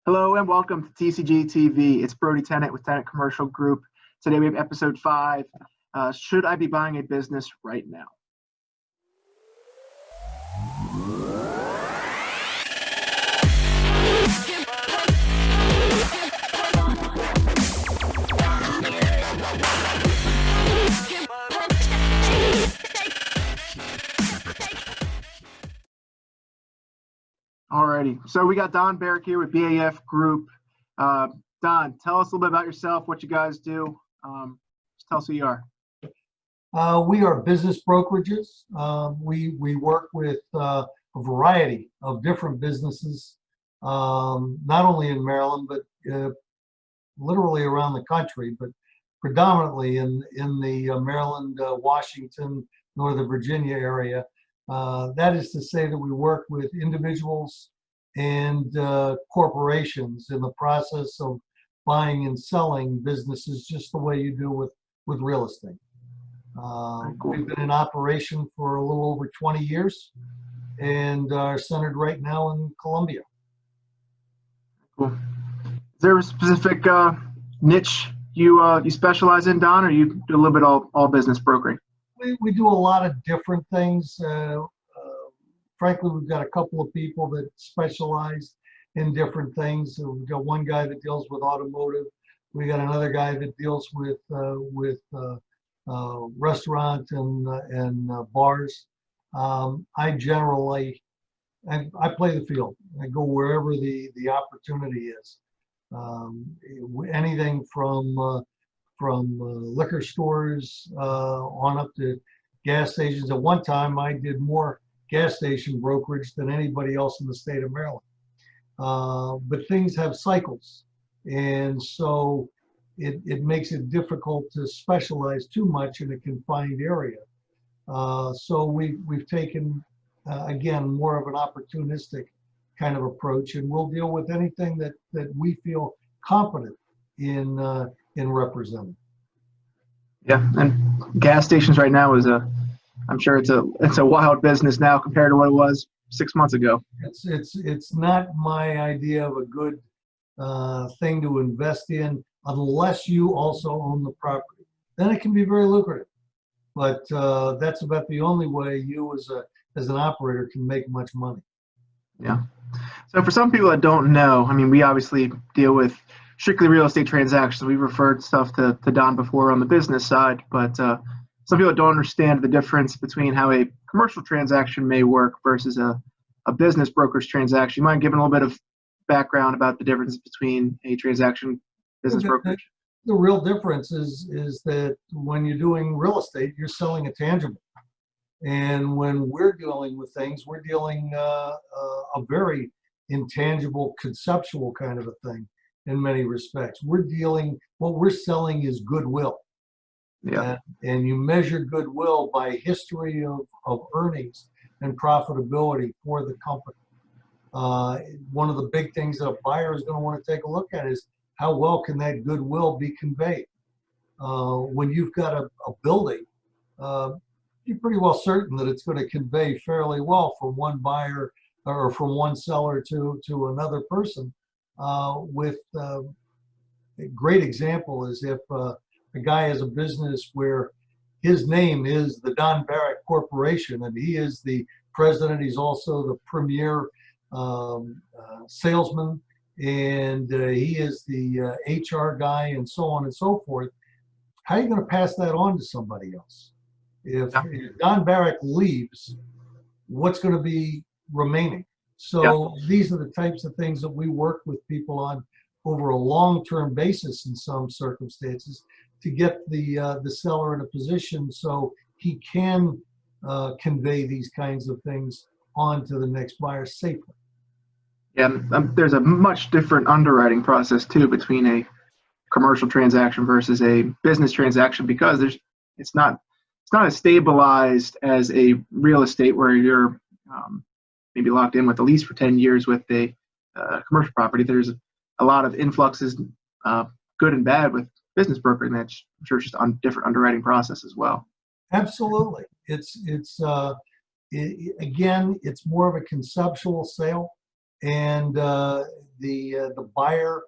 Hello and welcome to TCG TV. It's Brody Tennant with Tennant Commercial Group. Today we have episode 5. Should I be buying a business right now? Alrighty, so we got Don Barrick here with BAF Group. Don, tell us a little bit about yourself, what you guys do. Just tell us who you are. We are business brokerages. We work with a variety of different businesses, not only in Maryland, but literally around the country, but predominantly in the Maryland, Washington, Northern Virginia area. That is to say that we work with individuals and corporations in the process of buying and selling businesses just the way you do with real estate. Cool. We've been in operation for a little over 20 years and are centered right now in Columbia. Cool. Is there a specific niche you specialize in, Don, or you do a little bit all business brokering? We do a lot of different things. Frankly, we've got a couple of people that specialize in different things. So we've got one guy that deals with automotive. We got another guy that deals with restaurant and bars. I generally I play the field. I go wherever the opportunity is. Anything from liquor stores on up to gas stations. At one time, I did more gas station brokerage than anybody else in the state of Maryland. But things have cycles, and so it makes it difficult to specialize too much in a confined area. So we've taken, again, more of an opportunistic kind of approach, and we'll deal with anything that we feel competent in representing. Yeah, and gas stations right now I'm sure it's a wild business now compared to what it was 6 months ago. It's not my idea of a good thing to invest in unless you also own the property. Then it can be very lucrative, but that's about the only way you as an operator can make much money. Yeah. So for some people that don't know, I mean, we obviously deal with strictly real estate transactions. We've referred stuff to Don before on the business side, but some people don't understand the difference between how a commercial transaction may work versus a business broker's transaction. You mind giving a little bit of background about the difference between a transaction business brokerage? The real difference is that when you're doing real estate, you're selling a tangible. And when we're dealing with things, we're dealing a very intangible, conceptual kind of a thing in many respects. What we're selling is goodwill. Yeah. And you measure goodwill by history of earnings and profitability for the company. One of the big things that a buyer is going to want to take a look at is how well can that goodwill be conveyed. When you've got a building, you're pretty well certain that it's going to convey fairly well from one buyer or from one seller to another person. With a great example is if a guy has a business where his name is the Don Barrick Corporation and he is the president, he's also the premier salesman, and he is the HR guy and so on and so forth. How are you going to pass that on to somebody else? If Don Barrick leaves, what's going to be remaining? So these are the types of things that we work with people on over a long-term basis in some circumstances to get the seller in a position so he can convey these kinds of things on to the next buyer safely. Yeah, there's a much different underwriting process too between a commercial transaction versus a business transaction because it's not as stabilized as a real estate where you're maybe locked in with a lease for 10 years with a commercial property. There's a lot of influxes, good and bad, with business brokering. That's, I'm sure, just on different underwriting process as well. Absolutely. Again, it's more of a conceptual sale, and the buyer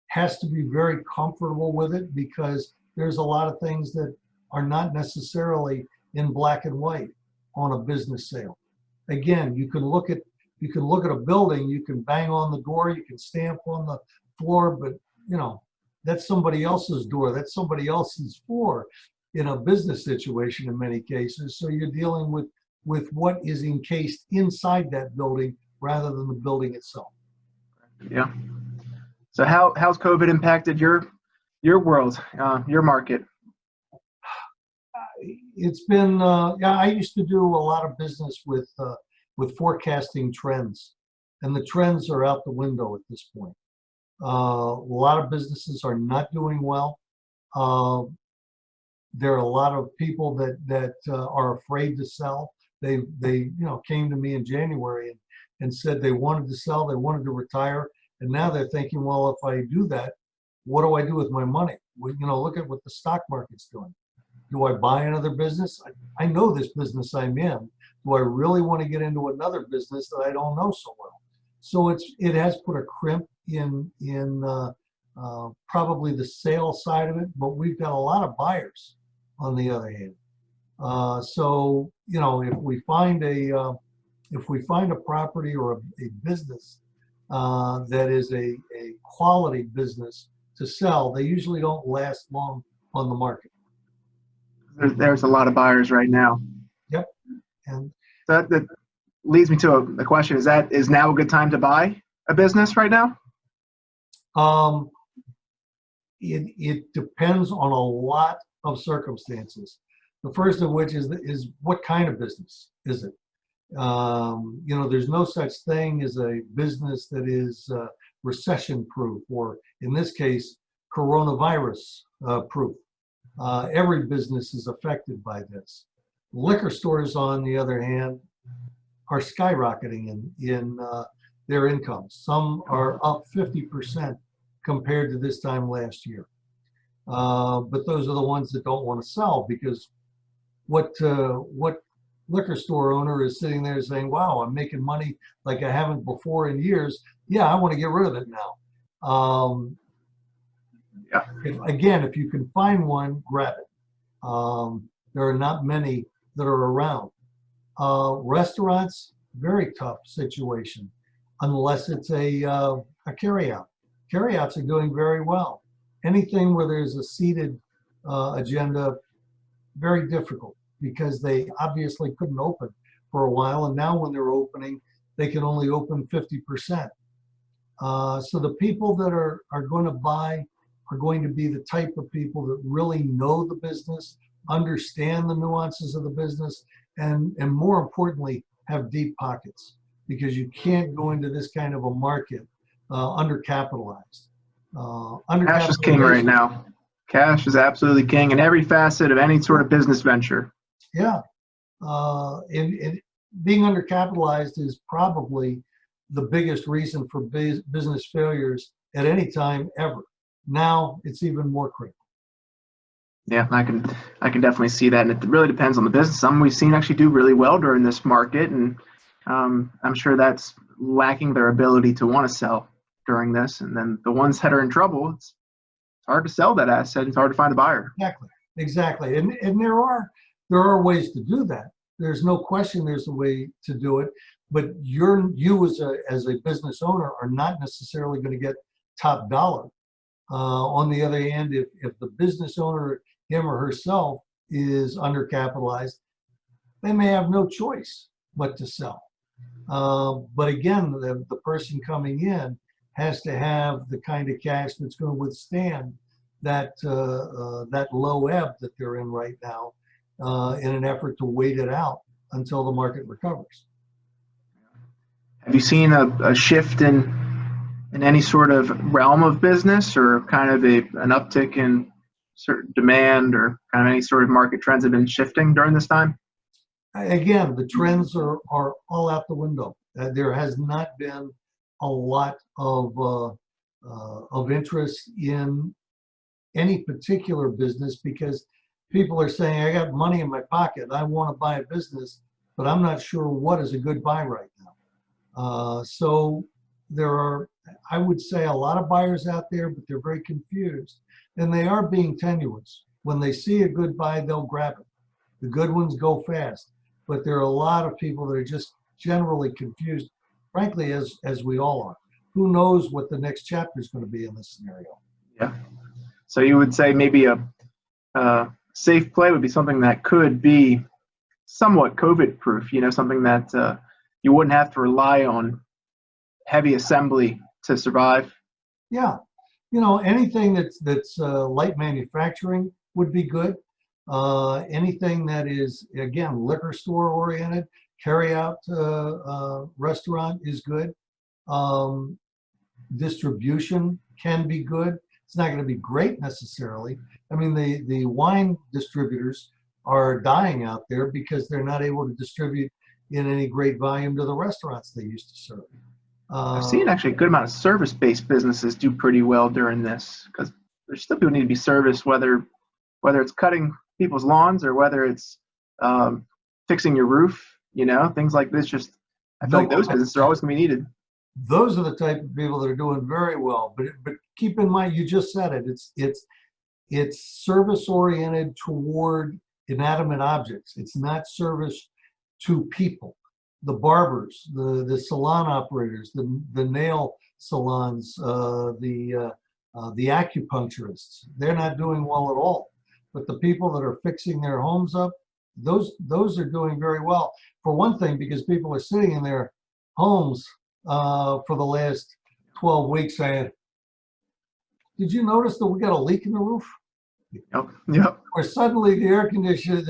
has to be very comfortable with it, because there's a lot of things that are not necessarily in black and white on a business sale. Again, you can look at a building, you can bang on the door, you can stamp on the floor, but you know, that's somebody else's door, that's somebody else's floor in a business situation in many cases. So you're dealing with what is encased inside that building rather than the building itself. Yeah. So how's COVID impacted your world, your market? It's been yeah. I used to do a lot of business with forecasting trends, and the trends are out the window at this point. A lot of businesses are not doing well. There are a lot of people that are afraid to sell. They came to me in January and said they wanted to sell, they wanted to retire, and now they're thinking, well, if I do that, what do I do with my money? Well, look at what the stock market's doing. Do I buy another business? I know this business I'm in. Do I really want to get into another business that I don't know so well? So it has put a crimp in probably the sales side of it, but we've got a lot of buyers on the other hand. So if we find a property or a business that is a quality business to sell, they usually don't last long on the market. There's a lot of buyers right now. Yep. And that leads me to a question. Is now a good time to buy a business right now? It depends on a lot of circumstances. The first of which is what kind of business is it? There's no such thing as a business that is recession proof, or in this case, coronavirus proof. Every business is affected by this. Liquor stores, on the other hand, are skyrocketing in their incomes. Some are up 50% compared to this time last year. But those are the ones that don't want to sell, because what liquor store owner is sitting there saying, wow, I'm making money like I haven't before in years. Yeah, I want to get rid of it now. If you can find one, grab it. There are not many that are around. Restaurants, very tough situation, unless it's a carryout. Carryouts are doing very well. Anything where there's a seated agenda, very difficult, because they obviously couldn't open for a while, and now when they're opening, they can only open 50%. So the people that are going to buy are going to be the type of people that really know the business, understand the nuances of the business, and more importantly, have deep pockets, because you can't go into this kind of a market undercapitalized. Cash is king right now. Cash is absolutely king in every facet of any sort of business venture. Yeah. Being undercapitalized is probably the biggest reason for business failures at any time ever. Now it's even more critical. Yeah, I can definitely see that, and it really depends on the business. Some we've seen actually do really well during this market, and I'm sure that's lacking their ability to want to sell during this. And then the ones that are in trouble, it's hard to sell that asset. It's hard to find a buyer. Exactly. And there are ways to do that. There's no question there's a way to do it, but you as a business owner are not necessarily going to get top dollar. On the other hand, if the business owner, him or herself, is undercapitalized, they may have no choice but to sell. But again, the person coming in has to have the kind of cash that's going to withstand that low ebb that they're in right now, in an effort to wait it out until the market recovers. Have you seen a shift in any sort of realm of business, or kind of an uptick in certain demand, or kind of any sort of market trends have been shifting during this time? Again, the trends are all out the window. There has not been a lot of interest in any particular business, because people are saying, I got money in my pocket, I want to buy a business, but I'm not sure what is a good buy right now. So there are, I would say, a lot of buyers out there, but they're very confused. And they are being tenuous. When they see a good buy, they'll grab it. The good ones go fast. But there are a lot of people that are just generally confused, frankly, as we all are. Who knows what the next chapter is going to be in this scenario? Yeah. So you would say maybe a safe play would be something that could be somewhat COVID proof, something that you wouldn't have to rely on heavy assembly to survive. Yeah. Anything that's light manufacturing would be good. Anything that is, again, liquor store oriented, carry out restaurant is good. Distribution can be good. It's not going to be great necessarily. I mean, the wine distributors are dying out there because they're not able to distribute in any great volume to the restaurants they used to serve. I've seen actually a good amount of service-based businesses do pretty well during this, because there's still people need to be serviced, whether it's cutting people's lawns or whether it's fixing your roof, things like this. Just I feel like those businesses are always going to be needed. Those are the type of people that are doing very well. But keep in mind, you just said it. It's service oriented toward inanimate objects. It's not service to people. The barbers, the salon operators, the nail salons, the acupuncturists, they're not doing well at all. But the people that are fixing their homes up, those are doing very well. For one thing, because people are sitting in their homes for the last 12 weeks saying, did you notice that we got a leak in the roof? Yep. Or suddenly the air conditioner,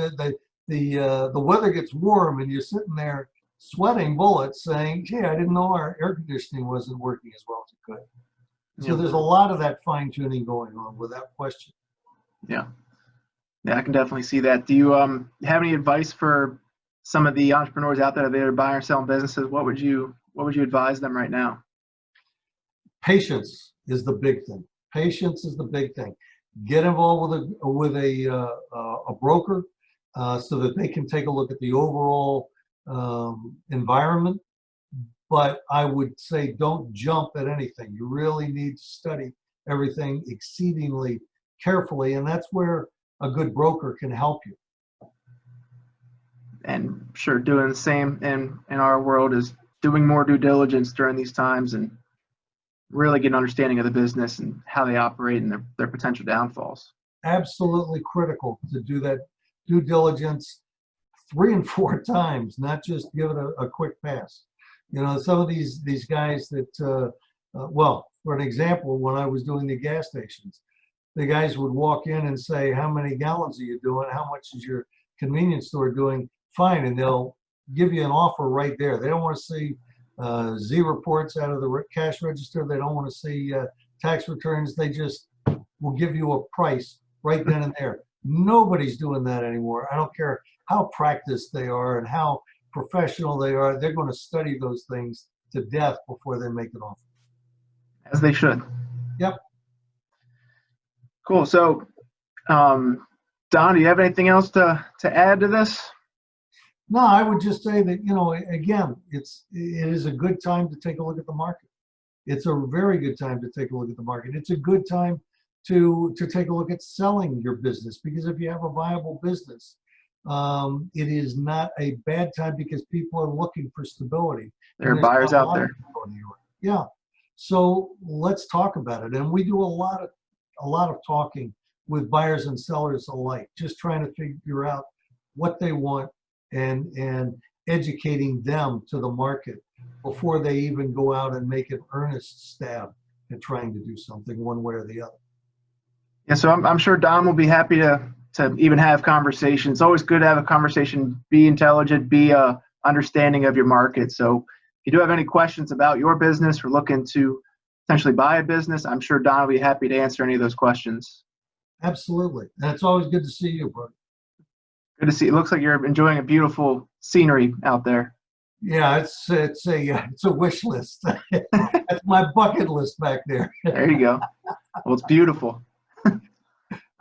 the weather gets warm and you're sitting there sweating bullets saying, gee, I didn't know our air conditioning wasn't working as well as it could. So there's a lot of that fine tuning going on without question. Yeah. Yeah, I can definitely see that. Do you have any advice for some of the entrepreneurs out there that are buying or selling businesses? What would you advise them right now? Patience is the big thing. Patience is the big thing. Get involved with a broker so that they can take a look at the overall environment. But I would say don't jump at anything. You really need to study everything exceedingly carefully, and that's where a good broker can help you. And sure, doing the same in our world is doing more due diligence during these times and really get an understanding of the business and how they operate and their potential downfalls. Absolutely critical to do that due diligence 3 and 4 times, not just give it a quick pass. Some of these guys that, well, for an example, when I was doing the gas stations, the guys would walk in and say, how many gallons are you doing? How much is your convenience store doing? Fine. And they'll give you an offer right there. They don't want to see Z reports out of the cash register. They don't want to see tax returns. They just will give you a price right then and there. Nobody's doing that anymore. I don't care how practiced they are and how professional they are. They're going to study those things to death before they make an offer. As they should. Yep. Cool. So, Don, do you have anything else to add to this? No, I would just say that, again, it is a good time to take a look at the market. It's a very good time to take a look at the market. It's a good time to take a look at selling your business, because if you have a viable business, it is not a bad time because people are looking for stability. There are buyers out there. Yeah. So let's talk about it. And we do a lot of talking with buyers and sellers alike, just trying to figure out what they want and educating them to the market before they even go out and make an earnest stab at trying to do something one way or the other. Yeah, so I'm sure Don will be happy to even have conversations. It's always good to have a conversation, be intelligent, be understanding of your market. So if you do have any questions about your business or looking to potentially buy a business, I'm sure Don will be happy to answer any of those questions. Absolutely. And it's always good to see you, Brody. Good to see you. It looks like you're enjoying a beautiful scenery out there. Yeah, it's a wish list. That's my bucket list back there. There you go. Well, it's beautiful.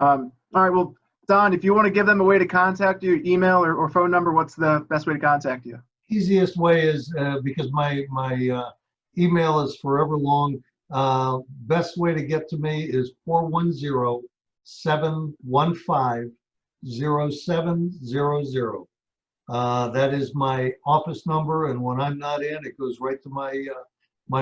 All right. Well, Don, if you want to give them a way to contact you, email or phone number, what's the best way to contact you? Easiest way is because my email is forever long. Best way to get to me is 410-715-0700. That is my office number, and when I'm not in, it goes right to my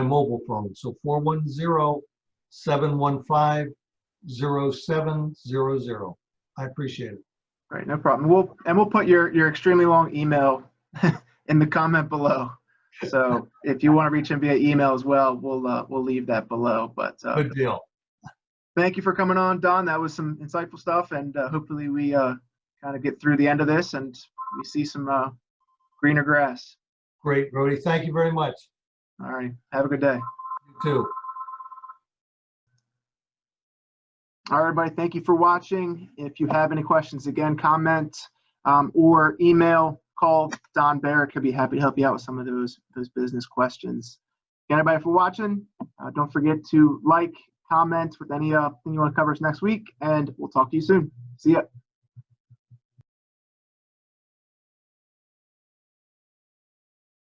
mobile phone. So 410-715-0700. I appreciate it. Right, no problem. We'll put your extremely long email in the comment below. So if you want to reach him via email as well, we'll leave that below. But Good deal. thank you for coming on, Don. That was some insightful stuff, and hopefully we kind of get through the end of this and we see some greener grass. Great, Brody. Thank you very much. All right, have a good day. You too. All right, everybody, thank you for watching. If you have any questions, again, comment or email, call Don Barrick. He'll be happy to help you out with some of those business questions. Again, everybody, for watching, don't forget to like, comment with any thing you want to cover us next week, and we'll talk to you soon. See ya.